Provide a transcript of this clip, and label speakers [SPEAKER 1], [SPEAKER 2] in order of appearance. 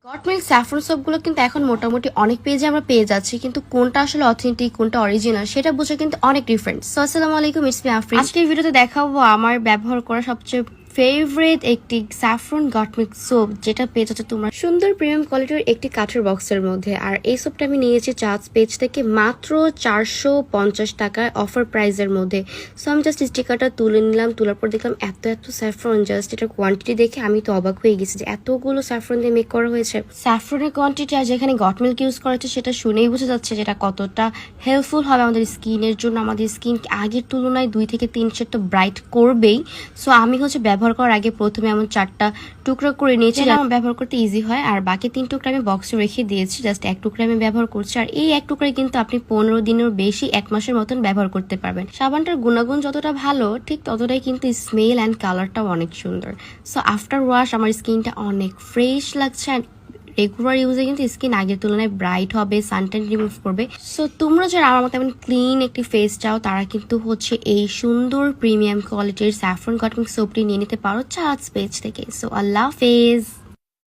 [SPEAKER 1] Goat milk saffron সোপগুলো কিন্তু এখন মোটামুটি অনেক পেজে আমরা পেয়ে যাচ্ছি, কিন্তু কোনটা আসলে অথেন্টিক কোনটা অরিজিনাল সেটা বোঝা কিন্তু অনেক ডিফারেন্ট। সো আসসালামু আলাইকুম, ইটস মি আফরিন। আজকের ভিডিওতে দেখাবো আমার ব্যবহার করা সবচেয়ে ফেভারিট একটি স্যাফরন গট মিল্ক সোপ, যেটা পেয়ে যাচ্ছে তোমার সুন্দর প্রিমিয়াম কোয়ালিটির একটি কাঠের বক্সের মধ্যে। আর এই সোপটা আমি নিয়েছি চার্জ পেজ থেকে মাত্র 450 টাকায় অফার প্রাইসের মধ্যে। সো আমি জাস্ট স্টিকারটা তুলে নিলাম, তোলার পর দেখলাম এত স্যাফরন, জাস্ট এটার কোয়ান্টিটি দেখে আমি তো অবাক হয়ে গেছি যে এতগুলো স্যাফরন দিয়ে মেক করা হয়েছে। স্যাফরনের কোয়ান্টিটি আর যেখানে গট মিল্ক ইউজ করা হচ্ছে সেটা শুনেই বোঝা যাচ্ছে যেটা কতটা হেল্পফুল হবে আমাদের স্কিনের জন্য। আমাদের স্কিন আগের তুলনায় 2 থেকে 3 শেড তো ব্রাইট করবেই। সো আমি ব্যবহার করার আগে প্রথমে এমন 4টা টুকরো করে নিয়েছি, আমার ব্যবহার করতে ইজি হয়। আর বাকি 3 টুকরা আমি বক্সে রেখে দিয়েছি, জাস্ট 1 টুকরা আমি ব্যবহার করছি। আর এই 1 টুকরায় কিন্তু আপনি 15 দিনের বেশি 1 মাসের মতন ব্যবহার করতে পারবেন। সাবানটার গুণাগুণ যতটা ভালো ঠিক ততটাই কিন্তু স্মেল অ্যান্ড কালারটাও অনেক সুন্দর। সো আফটার ওয়াশ আমার স্কিনটা অনেক ফ্রেশ লাগছে। রেগুলার ইউজে কিন্তু স্কিন আগের তুলনায় ব্রাইট হবে, সানট্যান রিমুভ করবে। সো তোমরা যারা আমার মতো এমন ক্লিন একটি ফেস চাও তারা কিন্তু এই সুন্দর প্রিমিয়াম কোয়ালিটির স্যাফরন গট মিল্ক সোপটি নিয়ে নিতে পারো চার্জ পেজ থেকে। সো আল্লাহ হাফেজ।